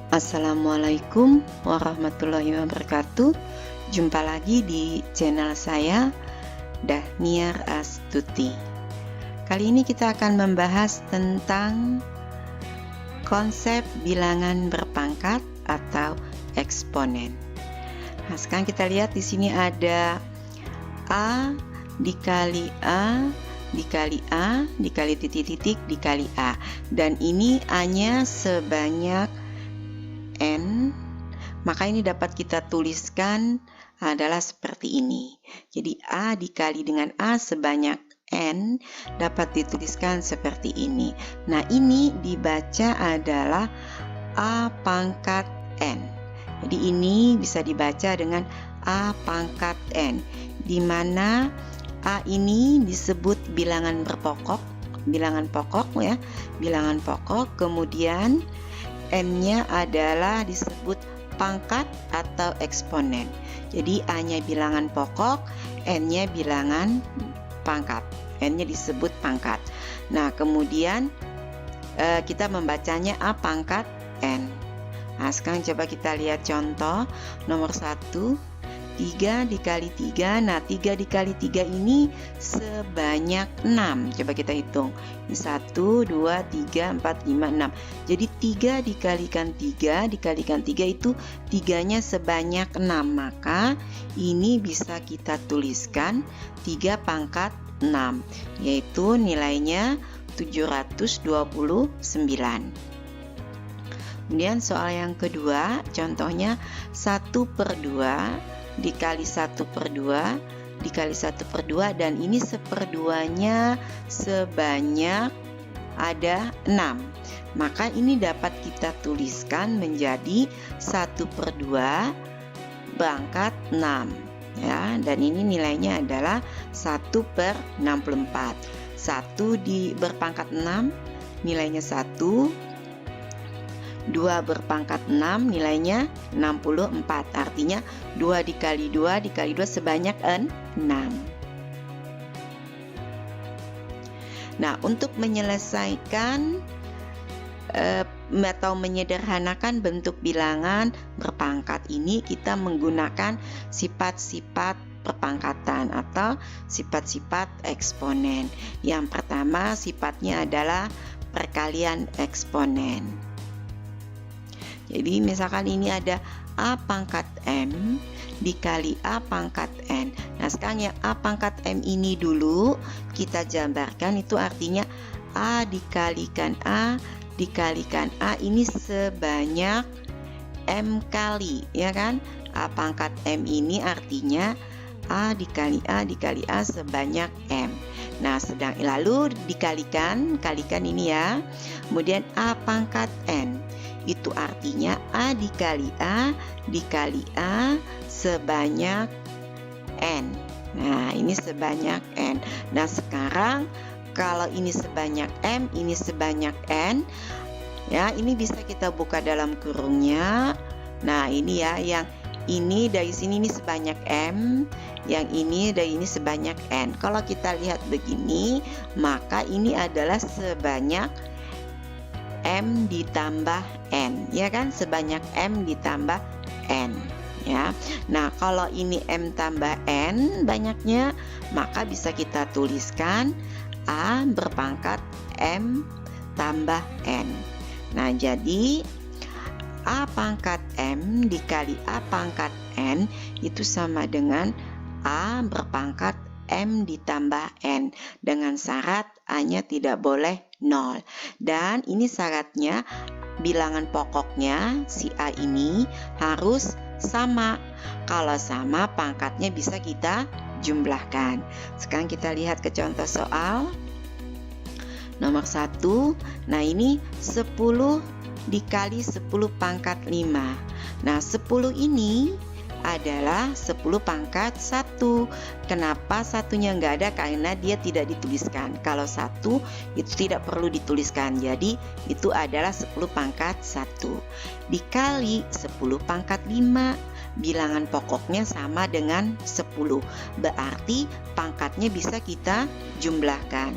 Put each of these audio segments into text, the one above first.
Assalamualaikum warahmatullahi wabarakatuh. Jumpa lagi di channel saya, Dahniar Astuti. Kali ini kita akan membahas tentang konsep bilangan berpangkat atau eksponen. Nah, sekarang kita lihat di sini ada A dikali A dikali A dikali titik-titik dikali A, dan ini A-nya sebanyak N, maka ini dapat kita tuliskan adalah seperti ini. Jadi A dikali dengan A sebanyak N dapat dituliskan seperti ini. Nah, ini dibaca adalah A pangkat N. Jadi ini bisa dibaca dengan A pangkat N, di mana A ini disebut bilangan berpokok, bilangan pokok ya, bilangan pokok. Kemudian N-nya adalah disebut pangkat atau eksponen. Jadi A-nya bilangan pokok, N-nya bilangan pangkat. N-nya disebut pangkat. Nah, kemudian kita membacanya A pangkat N. Nah, sekarang coba kita lihat contoh nomor 1. 3 dikali 3. Nah, 3 dikali 3 ini sebanyak 6. Coba kita hitung. 1, 2, 3, 4, 5, 6. Jadi 3 dikalikan 3 dikalikan 3 itu 3-nya sebanyak 6. Maka ini bisa kita tuliskan 3 pangkat 6, yaitu nilainya 729. Kemudian soal yang kedua, contohnya 1/2 dikali 1/2 dikali 1/2, dan ini 1/2-nya sebanyak ada 6. Maka ini dapat kita tuliskan menjadi 1/2 pangkat 6 ya, dan ini nilainya adalah 1/64. 1 berpangkat 6 nilainya 1, 2 berpangkat 6 nilainya 64. Artinya 2 dikali 2 dikali 2 sebanyak 6. Nah, untuk menyelesaikan atau menyederhanakan bentuk bilangan berpangkat ini, kita menggunakan sifat-sifat perpangkatan atau sifat-sifat eksponen. Yang pertama sifatnya adalah perkalian eksponen. Jadi misalkan ini ada A pangkat M dikali A pangkat N. Nah, sekarang yang A pangkat M ini dulu kita gambarkan, itu artinya A dikalikan A dikalikan A ini sebanyak M kali, ya kan? A pangkat M ini artinya A dikali A dikali A sebanyak M. Nah, lalu kalikan ini ya. Kemudian A pangkat N, itu artinya A dikali A dikali A sebanyak N. Nah, ini sebanyak N. Nah, sekarang kalau ini sebanyak M, ini sebanyak N, ya, ini bisa kita buka dalam kurungnya. Nah, ini ya, yang ini dari sini ini sebanyak M, yang ini dari ini sebanyak N. Kalau kita lihat begini, maka ini adalah sebanyak M ditambah N, ya kan? Sebanyak M ditambah N, ya. Nah, kalau ini M tambah N banyaknya, maka bisa kita tuliskan A berpangkat M tambah N. Nah, jadi A pangkat M dikali A pangkat N itu sama dengan A berpangkat M ditambah N, dengan syarat A-nya tidak boleh 0. Dan ini syaratnya bilangan pokoknya si A ini harus sama. Kalau sama, pangkatnya bisa kita jumlahkan. Sekarang kita lihat ke contoh soal nomor 1. Nah, ini 10 dikali 10 pangkat 5. Nah, 10 ini adalah 10 pangkat 1. Kenapa satunya enggak ada? Karena dia tidak dituliskan. Kalau 1 itu tidak perlu dituliskan. Jadi itu adalah 10 pangkat 1 dikali 10 pangkat 5. Bilangan pokoknya sama dengan 10. Berarti pangkatnya bisa kita jumlahkan,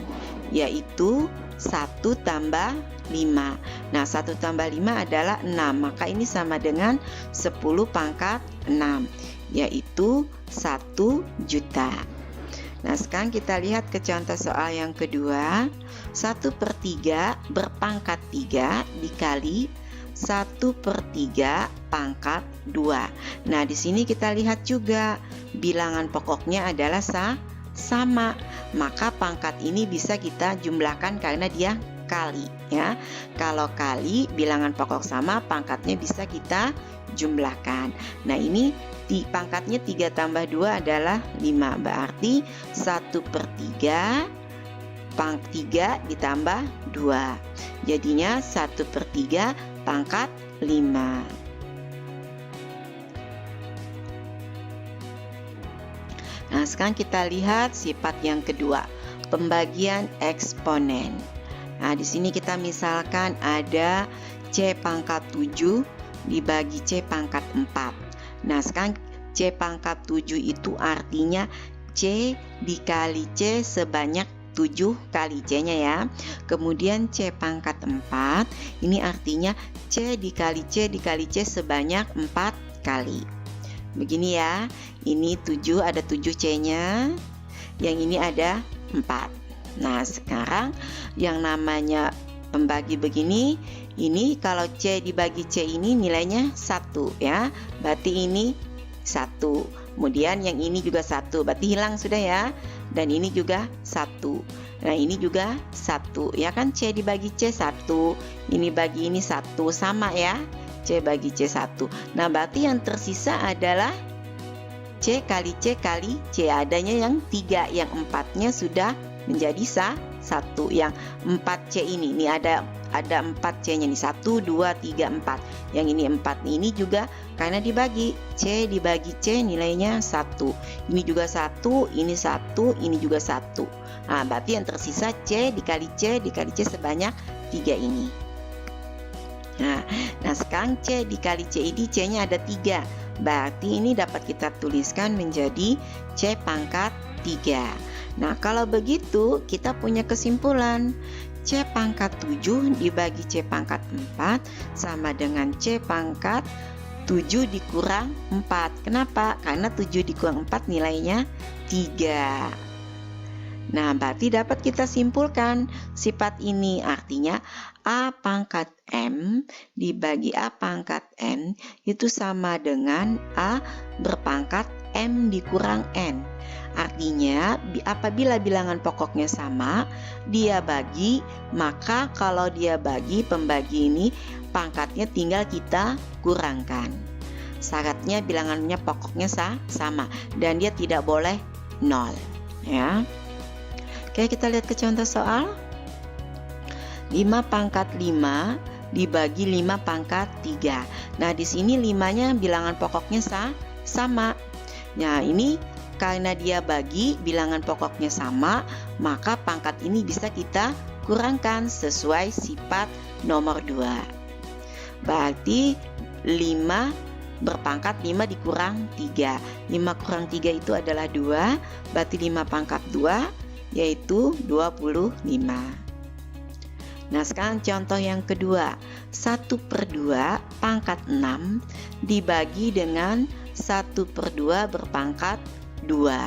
yaitu 1 tambah 5. Nah, 1 tambah 5 adalah 6. Maka ini sama dengan 10 pangkat 6, yaitu 1 juta. Nah, sekarang kita lihat ke contoh soal yang kedua. 1/3 berpangkat 3 dikali 1/3 pangkat 2. Nah, di sini kita lihat juga bilangan pokoknya adalah sama. Maka pangkat ini bisa kita jumlahkan karena dia kali, ya. Kalau kali bilangan pokok sama, pangkatnya bisa kita jumlahkan. Nah, ini pangkatnya 3 tambah 2 adalah 5. Berarti 1/3 pangkat 3 ditambah 2. Jadinya 1/3 pangkat 5. Nah, sekarang kita lihat sifat yang kedua, pembagian eksponen. Nah, di sini kita misalkan ada C pangkat 7 dibagi C pangkat 4. Nah, sekarang C pangkat 7 itu artinya C dikali C sebanyak 7 kali C-nya, ya. Kemudian C pangkat 4 ini artinya C dikali C dikali C sebanyak 4 kali. Begini ya. Ini 7, ada 7 C-nya. Yang ini ada 4. Nah, sekarang yang namanya pembagi begini, ini kalau C dibagi C ini nilainya 1, ya. Berarti ini 1. Kemudian yang ini juga 1, berarti hilang sudah, ya. Dan ini juga 1. Nah, ini juga 1, ya kan. C dibagi C 1, ini bagi ini 1, sama ya. C bagi C 1. Nah, berarti yang tersisa adalah C kali C kali C. Adanya yang 3, yang 4-nya sudah menjadi 1. Yang 4C ini ada 4C-nya nih, 1, 2, 3, 4. Yang ini 4, ini juga karena dibagi. C dibagi C nilainya 1. Ini juga 1, ini 1, ini juga 1. Nah, berarti yang tersisa C dikali C dikali C sebanyak 3 ini. Nah, sekarang C dikali C ini C-nya ada 3. Berarti ini dapat kita tuliskan menjadi C pangkat 3. Nah, kalau begitu kita punya kesimpulan. C pangkat 7 dibagi C pangkat 4 sama dengan C pangkat 7 dikurang 4. Kenapa? Karena 7 dikurang 4 nilainya 3. Nah, berarti dapat kita simpulkan sifat ini artinya A pangkat M dibagi A pangkat N itu sama dengan A berpangkat M dikurang N. Artinya apabila bilangan pokoknya sama, dia bagi, maka kalau dia bagi, pembagi ini pangkatnya tinggal kita kurangkan. Syaratnya bilangannya pokoknya sama dan dia tidak boleh 0, ya. Oke, kita lihat ke contoh soal. 5 pangkat 5 dibagi 5 pangkat 3. Nah, di sini 5-nya bilangan pokoknya sama. Nah, ini karena dia bagi bilangan pokoknya sama, maka pangkat ini bisa kita kurangkan sesuai sifat nomor 2. Berarti 5 berpangkat 5 dikurang 3. 5 kurang 3 itu adalah 2. Berarti 5 pangkat 2 yaitu 25. Nah, sekarang contoh yang kedua. 1/2 pangkat 6 dibagi dengan 1/2 berpangkat 2.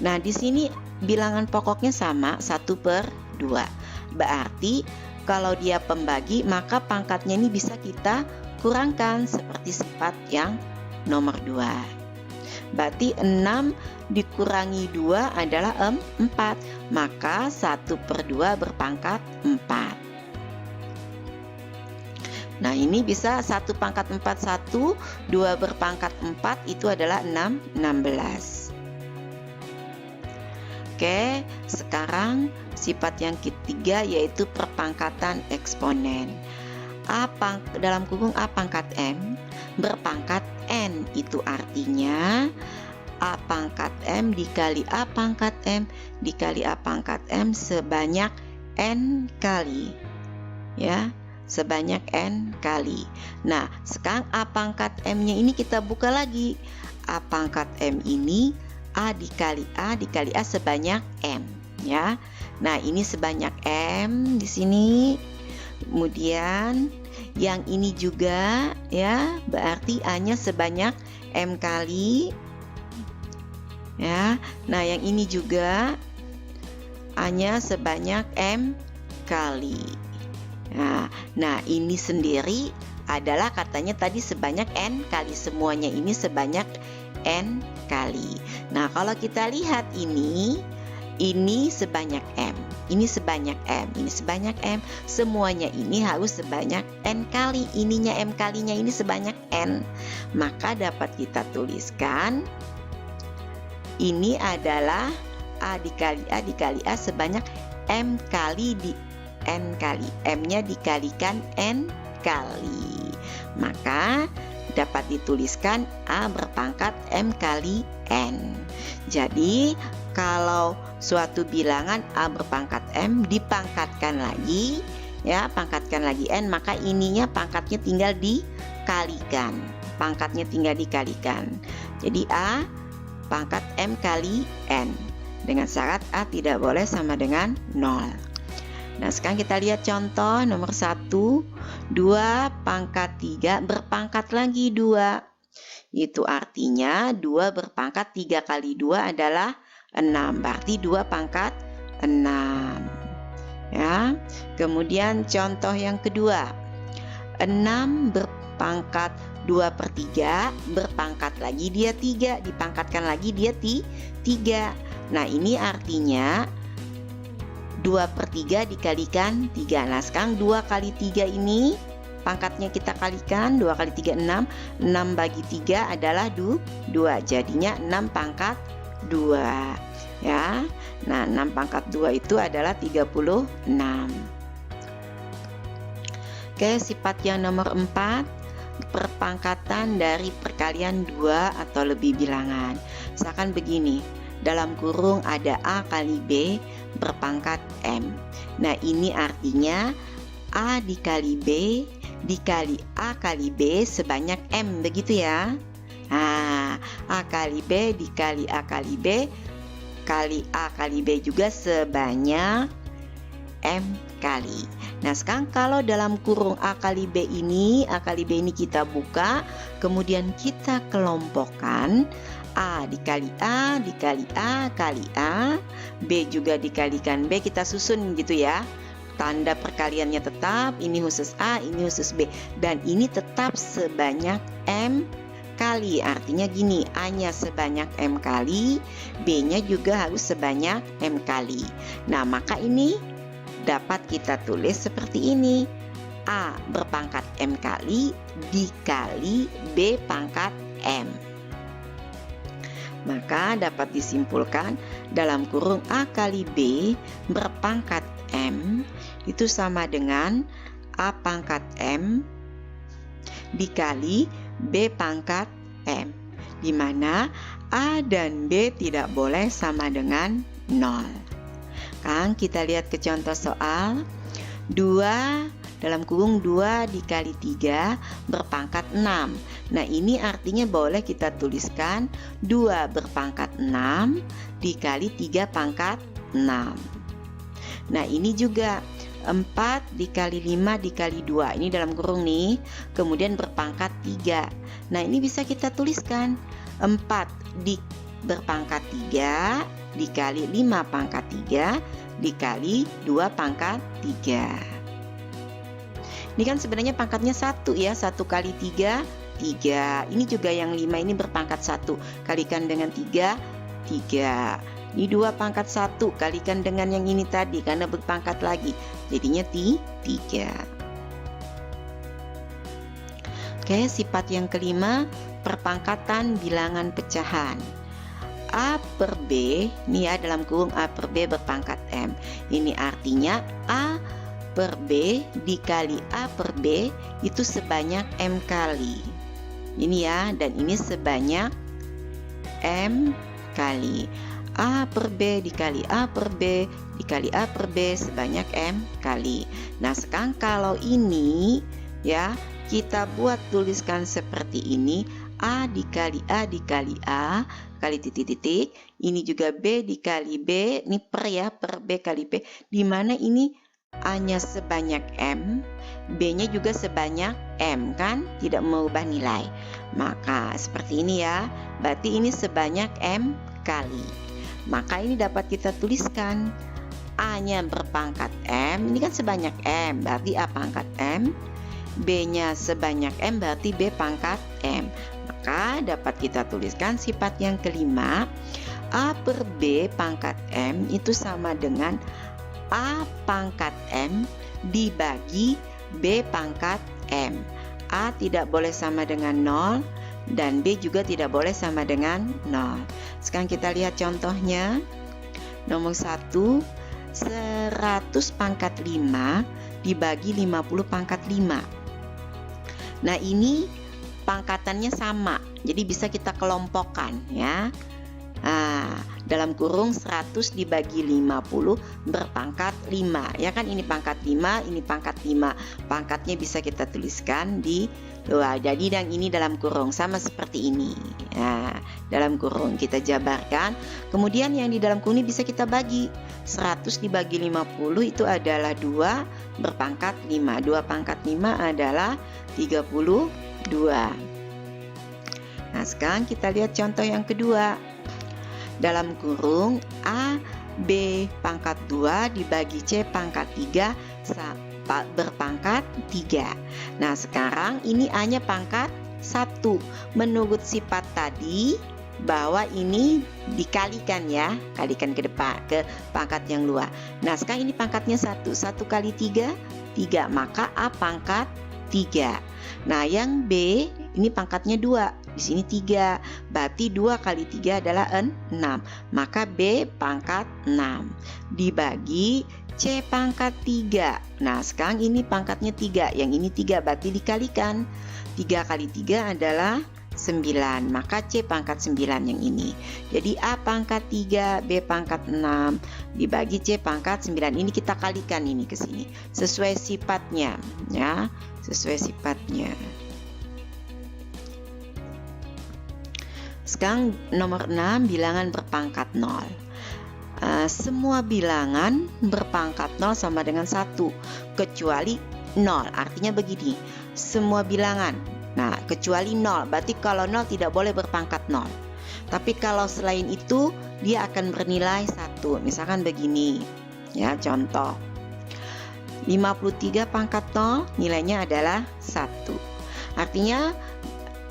Nah, di sini bilangan pokoknya sama, 1/2. Berarti kalau dia pembagi, maka pangkatnya ini bisa kita kurangkan seperti sifat yang nomor 2. Berarti 6 dikurangi 2 adalah 4. Maka 1/2 berpangkat 4. Nah, ini bisa 1 pangkat 4 1, 2 berpangkat 4 itu adalah 16. Oke, sekarang sifat yang ketiga yaitu perpangkatan eksponen. Dalam kurung A pangkat M berpangkat N, itu artinya A pangkat M dikali A pangkat M dikali A pangkat M sebanyak N kali, ya, sebanyak N kali. Nah, sekarang A pangkat M-nya ini kita buka lagi. A pangkat M ini A dikali A sebanyak M, ya. Nah, ini sebanyak M di sini. Kemudian yang ini juga ya, berarti A-nya sebanyak M kali. Ya. Nah, yang ini juga A-nya sebanyak M kali. Nah, ini sendiri adalah katanya tadi sebanyak N kali, semuanya ini sebanyak N kali. Nah, kalau kita lihat ini sebanyak M, ini sebanyak M, ini sebanyak M, semuanya ini harus sebanyak N kali, ininya M kalinya ini sebanyak N. Maka dapat kita tuliskan ini adalah A dikali A sebanyak M kali di N kali, M-nya dikalikan N kali. Maka dapat dituliskan A berpangkat M kali N. Jadi kalau suatu bilangan A berpangkat M dipangkatkan lagi, ya, pangkatkan lagi N, maka ininya pangkatnya tinggal dikalikan. Pangkatnya tinggal dikalikan. Jadi A pangkat M kali N. Dengan syarat A tidak boleh sama dengan 0. Nah, sekarang kita lihat contoh nomor 1. 2 pangkat 3 berpangkat lagi 2. Itu artinya 2 berpangkat 3 kali 2 adalah 6. Berarti 2 pangkat 6. Ya. Kemudian contoh yang kedua. 6 berpangkat 2/3 berpangkat lagi dia 3. Dipangkatkan lagi dia 3. Nah, ini artinya 2/3 dikalikan 3. Nah, sekarang 2 kali 3 ini pangkatnya kita kalikan. 2 kali 3 6. 6 bagi 3 adalah 2. Jadinya 6 pangkat 2. Ya. Nah, 6 pangkat 2 itu adalah 36. Oke, sifat yang nomor 4. Perpangkatan dari perkalian 2 atau lebih bilangan. Misalkan begini. Dalam kurung ada A kali B berpangkat M. Nah, ini artinya A dikali B dikali A kali B sebanyak M, begitu ya. Nah, A kali B dikali A kali B kali A kali B juga sebanyak M kali. Nah, sekarang kalau dalam kurung A kali B ini kita buka, kemudian kita kelompokkan. A dikali A dikali A kali A, B juga dikalikan B, kita susun gitu ya. Tanda perkaliannya tetap, ini khusus A, ini khusus B, dan ini tetap sebanyak M kali. Artinya gini, A-nya sebanyak M kali, B-nya juga harus sebanyak M kali. Nah, maka ini dapat kita tulis seperti ini. A berpangkat M kali dikali B pangkat M. Maka dapat disimpulkan dalam kurung A kali B berpangkat M itu sama dengan A pangkat M dikali B pangkat M, di mana A dan B tidak boleh sama dengan 0. Sekarang kita lihat ke contoh soal. 2 dalam kurung 2 dikali 3 berpangkat 6. Nah, ini artinya boleh kita tuliskan 2 berpangkat 6 dikali 3 pangkat 6. Nah, ini juga 4 dikali 5 dikali 2. Ini dalam kurung nih. Kemudian berpangkat 3. Nah, ini bisa kita tuliskan 4 berpangkat 3 dikali 5 pangkat 3 dikali 2 pangkat 3. Ini kan sebenarnya pangkatnya 1 ya. 1 kali 3, 3. Ini juga yang 5 ini berpangkat 1. Kalikan dengan 3, 3. Ini 2 pangkat 1. Kalikan dengan yang ini tadi karena berpangkat lagi. Jadinya 3. Oke, sifat yang kelima, perpangkatan bilangan pecahan. A per B, ini ya dalam kurung A per B berpangkat M. Ini artinya A per B dikali A per B itu sebanyak M kali. Ini ya, dan ini sebanyak M kali. A per B dikali A per B dikali A per B sebanyak M kali. Nah, sekarang kalau ini ya kita buat tuliskan seperti ini, A dikali A dikali A kali titik-titik. Ini juga B dikali B. Ini per ya, per B kali B. Dimana ini A-nya sebanyak M, B-nya juga sebanyak M kan? Tidak mengubah nilai. Maka seperti ini ya. Berarti ini sebanyak M kali. Maka ini dapat kita tuliskan. A-nya berpangkat M, ini kan sebanyak M, berarti A pangkat M. B-nya sebanyak M, berarti B pangkat M. Maka dapat kita tuliskan sifat yang kelima, A per B pangkat M itu sama dengan A pangkat M dibagi B pangkat M. A tidak boleh sama dengan 0 dan B juga tidak boleh sama dengan 0. Sekarang kita lihat contohnya. Nomor 1, 100 pangkat 5 dibagi 50 pangkat 5. Nah, ini pangkatannya sama, jadi bisa kita kelompokkan ya. Dalam kurung 100 dibagi 50 berpangkat 5. Ya kan, ini pangkat 5, ini pangkat 5. Pangkatnya bisa kita tuliskan di luar. Jadi yang ini dalam kurung sama seperti ini. Nah, dalam kurung kita jabarkan. Kemudian yang di dalam kurung ini bisa kita bagi. 100 dibagi 50 itu adalah 2 berpangkat 5. 2 pangkat 5 adalah 32. Nah, sekarang kita lihat contoh yang kedua. Dalam kurung A, B pangkat 2 dibagi C pangkat 3 berpangkat 3. Nah, sekarang ini A-nya pangkat 1. Menurut sifat tadi bahwa ini dikalikan ya, kalikan ke depan ke pangkat yang luar. Nah, sekarang ini pangkatnya 1. 1 kali 3, 3. Maka A pangkat 3. Nah, yang B ini pangkatnya 2. Di sini 3. Berarti 2 kali 3 adalah 6. Maka B pangkat 6 dibagi C pangkat 3. Nah, sekarang ini pangkatnya 3. Yang ini 3 berarti dikalikan. 3 kali 3 adalah 9. Maka C pangkat 9 yang ini. Jadi A pangkat 3, B pangkat 6 dibagi C pangkat 9. Ini kita kalikan ini ke sini sesuai sifatnya ya, sesuai sifatnya. Sekarang nomor 6, bilangan berpangkat 0. Semua bilangan berpangkat 0 sama dengan 1 kecuali 0. Artinya begini, semua bilangan. Nah, kecuali 0. Berarti kalau 0 tidak boleh berpangkat 0. Tapi kalau selain itu dia akan bernilai 1. Misalkan begini. Ya, contoh. 53 pangkat 0 nilainya adalah 1. Artinya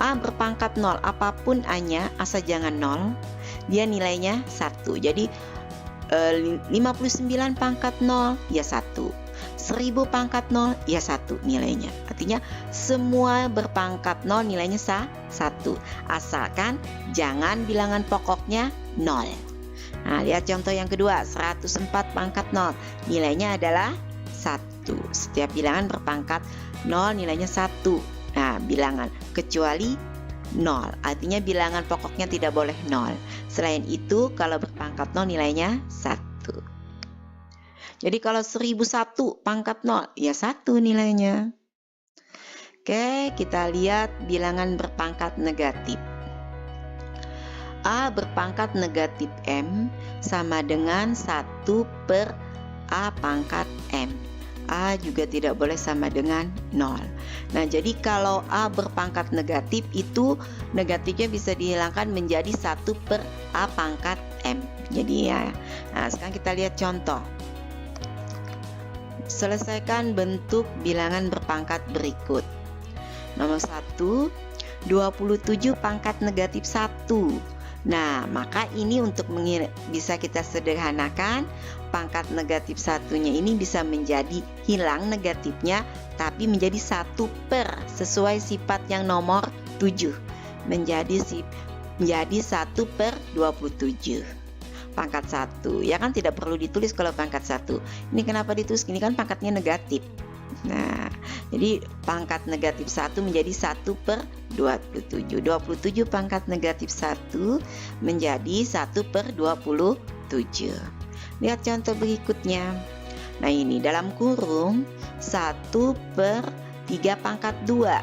A berpangkat 0, apapun A-nya asal jangan 0, dia nilainya 1. Jadi 59 pangkat 0 ya 1. 1000 pangkat 0 ya 1 nilainya. Artinya semua berpangkat 0 nilainya 1. Asalkan jangan bilangan pokoknya 0. Nah, lihat contoh yang kedua, 104 pangkat 0 nilainya adalah 1. Setiap bilangan berpangkat 0 nilainya 1. Nah, bilangan kecuali 0. Artinya bilangan pokoknya tidak boleh 0. Selain itu kalau berpangkat 0 nilainya 1. Jadi kalau 1001 pangkat 0 ya 1 nilainya. Oke, kita lihat bilangan berpangkat negatif. A berpangkat negatif M sama dengan 1 per A pangkat M. A juga tidak boleh sama dengan 0. Nah, jadi kalau A berpangkat negatif itu negatifnya bisa dihilangkan menjadi 1 per A pangkat M. Jadi ya. Nah, sekarang kita lihat contoh. Selesaikan bentuk bilangan berpangkat berikut. Nomor 1, 27 pangkat negatif 1. Nah, maka ini untuk bisa kita sederhanakan, pangkat negatif satunya ini bisa menjadi hilang negatifnya, tapi menjadi 1 per sesuai sifat yang nomor 7. Menjadi 1 per 27. Pangkat 1, ya kan tidak perlu ditulis kalau pangkat 1. Ini kenapa ditulis? Ini kan pangkatnya negatif. Nah, jadi pangkat negatif 1 menjadi 1 per 27. 27 pangkat negatif 1 menjadi 1 per 27. Lihat contoh berikutnya. Nah, ini dalam kurung 1 per 3 pangkat 2.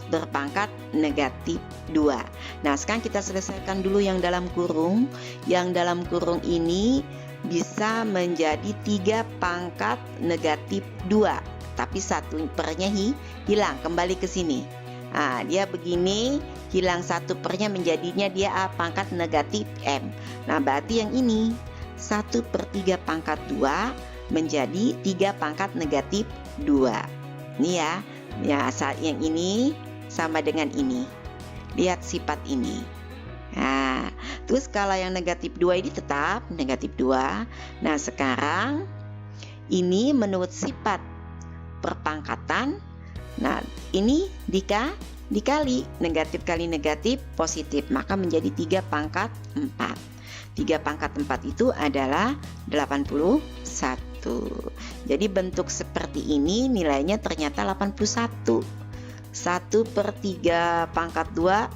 berpangkat negatif 2. Nah, sekarang kita selesaikan dulu yang dalam kurung. Yang dalam kurung ini bisa menjadi 3 pangkat negatif 2. Tapi 1 pernya hilang, kembali ke sini. Nah, dia begini, hilang 1 pernya menjadinya dia A pangkat negatif M. Nah, berarti yang ini 1/3 pangkat 2 menjadi 3 pangkat negatif 2. Ini ya, saat yang ini sama dengan ini. Lihat sifat ini. Nah, terus kalau yang negatif 2 ini tetap negatif 2. Nah, sekarang ini menurut sifat perpangkatan. Nah, ini dikali negatif kali negatif positif, maka menjadi 3 pangkat 4. 3 pangkat 4 itu adalah 81. Jadi bentuk seperti ini nilainya ternyata 81. 1/3 pangkat 2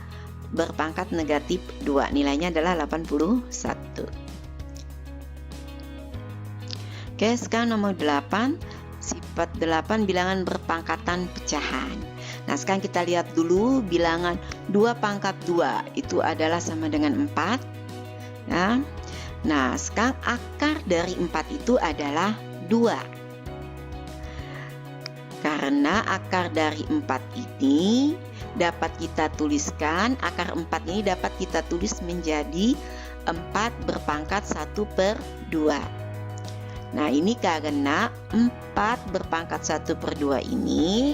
berpangkat negatif 2, nilainya adalah 81. Oke, sekarang nomor 8. Sifat 8 bilangan berpangkatan pecahan. Nah, sekarang kita lihat dulu bilangan 2 pangkat 2 itu adalah sama dengan 4 ya. Nah, sekarang akar dari 4 itu adalah 2. Karena akar dari 4 ini dapat kita tuliskan, akar 4 ini dapat kita tulis menjadi 4 berpangkat 1/2. Nah, ini karena 4 berpangkat 1/2 ini,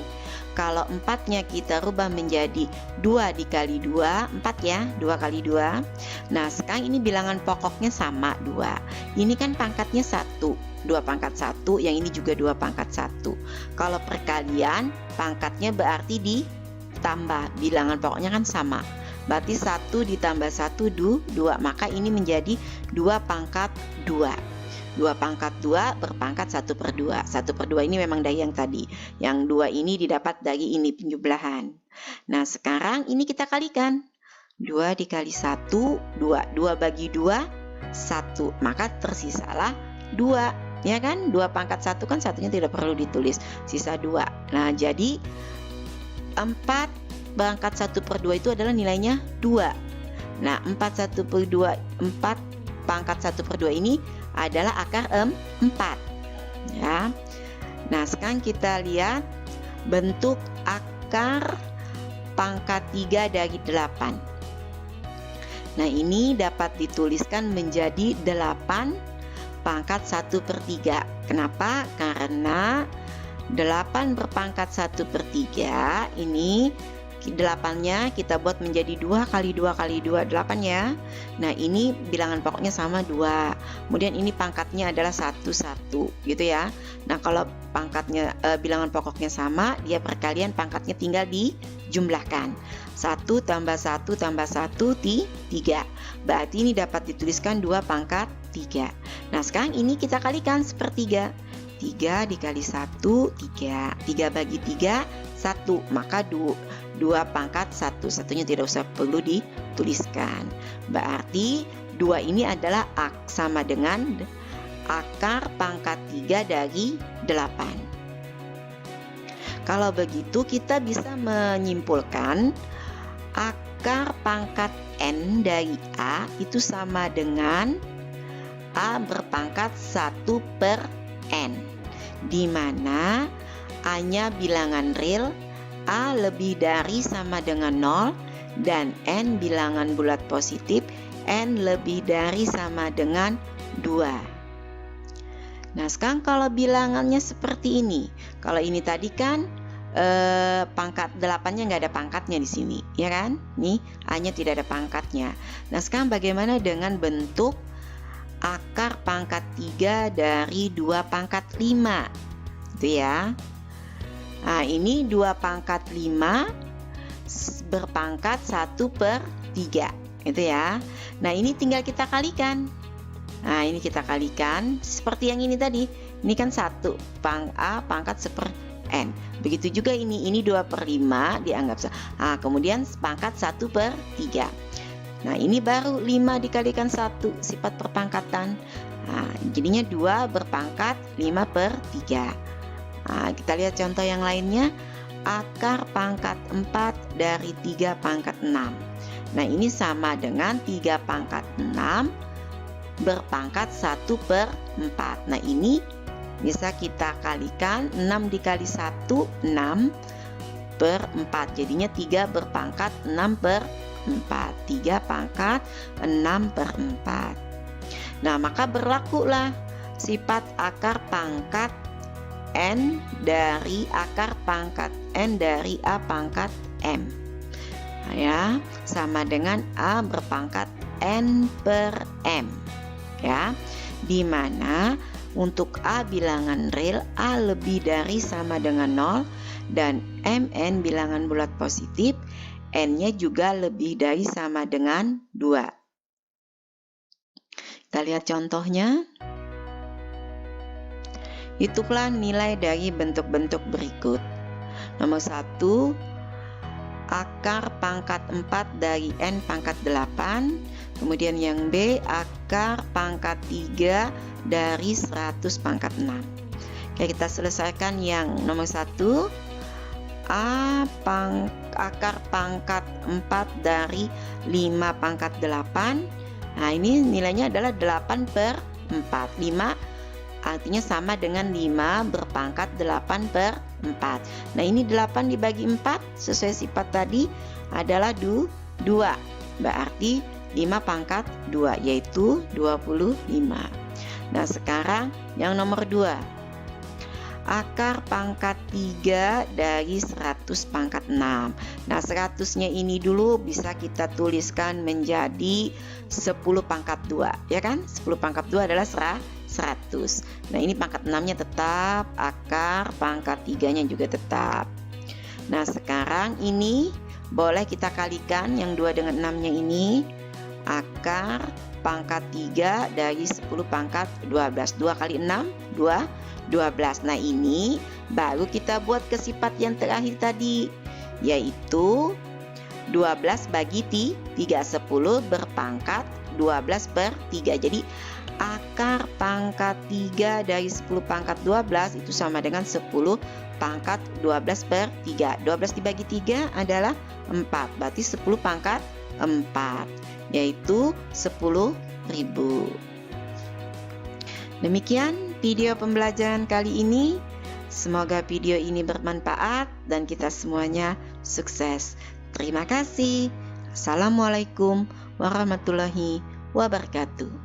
kalau 4-nya kita rubah menjadi 2 dikali 2, 4 ya, 2 kali 2. Nah, sekarang ini bilangan pokoknya sama 2. Ini kan pangkatnya 1, 2 pangkat 1, yang ini juga 2 pangkat 1. Kalau perkalian, pangkatnya berarti ditambah, bilangan pokoknya kan sama. Berarti 1 ditambah 1, 2, maka ini menjadi 2 pangkat 2. 2 pangkat 2 berpangkat 1/2. 1/2 ini memang dari yang tadi. Yang 2 ini didapat dari ini penjumlahan. Nah, sekarang ini kita kalikan. 2 dikali 1, 2. 2 bagi 2, 1. Maka tersisalah 2. Ya kan? 2 pangkat 1 kan satunya tidak perlu ditulis. Sisa 2. Nah, jadi 4 pangkat 1/2 itu adalah nilainya 2. Nah, 4 pangkat 1/2 ini adalah akar 4 ya. Nah, sekarang kita lihat bentuk akar pangkat 3 dari 8. Nah, ini dapat dituliskan menjadi 8 pangkat 1/3. Kenapa? Karena 8 berpangkat 1/3 ini 8-nya kita buat menjadi 2 kali 2 kali 2, 8 ya. Nah, ini bilangan pokoknya sama 2. Kemudian ini pangkatnya adalah 1, 1 gitu ya. Nah, kalau pangkatnya bilangan pokoknya sama, dia perkalian pangkatnya tinggal dijumlahkan. 1 tambah 1 tambah 1, 3. Berarti ini dapat dituliskan 2 pangkat 3. Nah, sekarang ini kita kalikan sepertiga. 3 dikali 1, 3. 3 bagi 3, 1. Maka 2 pangkat 1. Satunya tidak usah perlu dituliskan. Berarti 2 ini adalah sama dengan akar pangkat 3 dari 8. Kalau begitu kita bisa menyimpulkan akar pangkat N dari A itu sama dengan A berpangkat 1/N, di mana A-nya bilangan real, A lebih dari sama dengan 0, dan N bilangan bulat positif, N lebih dari sama dengan 2. Nah, sekarang kalau bilangannya seperti ini, kalau ini tadi kan pangkat 8-nya nggak ada pangkatnya di sini, ya kan? Nih, A-nya tidak ada pangkatnya. Nah, sekarang bagaimana dengan bentuk akar pangkat 3 dari 2 pangkat 5? Itu ya. Nah, ini 2 pangkat 5 berpangkat 1/3 gitu ya. Nah, ini tinggal kita kalikan. Nah, ini kita kalikan seperti yang ini tadi. Ini kan 1 A pangkat 1/N. Begitu juga ini 2/5 dianggap. Nah, kemudian pangkat 1/3. Nah, ini baru 5 dikalikan 1, sifat perpangkatan. Nah, jadinya 2 berpangkat 5/3. Nah, kita lihat contoh yang lainnya. akar pangkat 4 dari 3 pangkat 6. Nah, ini sama dengan 3 pangkat 6 berpangkat 1/4. Nah, ini bisa kita kalikan. 6 dikali 1, 6/4. Jadinya 3 berpangkat 6/4. 3 pangkat 6/4. Nah, maka berlakulah sifat akar pangkat N dari akar pangkat N dari A pangkat M. Nah, ya, sama dengan A berpangkat N per M. Ya, di mana untuk A bilangan real, A lebih dari sama dengan 0, dan Mn bilangan bulat positif, N-nya juga lebih dari sama dengan 2. Kita lihat contohnya. Hitunglah nilai dari bentuk-bentuk berikut. Nomor 1, akar pangkat 4 dari N pangkat 8. Kemudian yang B, akar pangkat 3 dari 100 pangkat 6. Oke, kita selesaikan yang nomor 1. Akar pangkat 4 dari 5 pangkat 8. Nah, ini nilainya adalah 8/4. 5 artinya sama dengan 5 berpangkat 8/4. Nah, ini 8 dibagi 4 sesuai sifat tadi adalah 2. Berarti 5 pangkat 2, yaitu 25. Nah, sekarang yang nomor 2. Akar pangkat 3 dari 100 pangkat 6. Nah, 100-nya ini dulu bisa kita tuliskan menjadi 10 pangkat 2, ya kan? 10 pangkat 2 adalah 100. Nah, ini pangkat 6-nya tetap, akar pangkat 3-nya juga tetap. Nah, sekarang ini boleh kita kalikan yang 2 dengan 6-nya ini. Akar pangkat 3 dari 10 pangkat 12. 2 kali 6, 12. Nah, ini baru kita buat ke sifat yang terakhir tadi, yaitu 12 bagi 3, 10 berpangkat 12/3. Jadi akar pangkat 3 dari 10 pangkat 12 itu sama dengan 10 pangkat 12/3. 12 dibagi 3 adalah 4. Berarti 10 pangkat 4, yaitu 10.000. Demikian video pembelajaran kali ini. Semoga video ini bermanfaat dan kita semuanya sukses. Terima kasih. Assalamualaikum warahmatullahi wabarakatuh.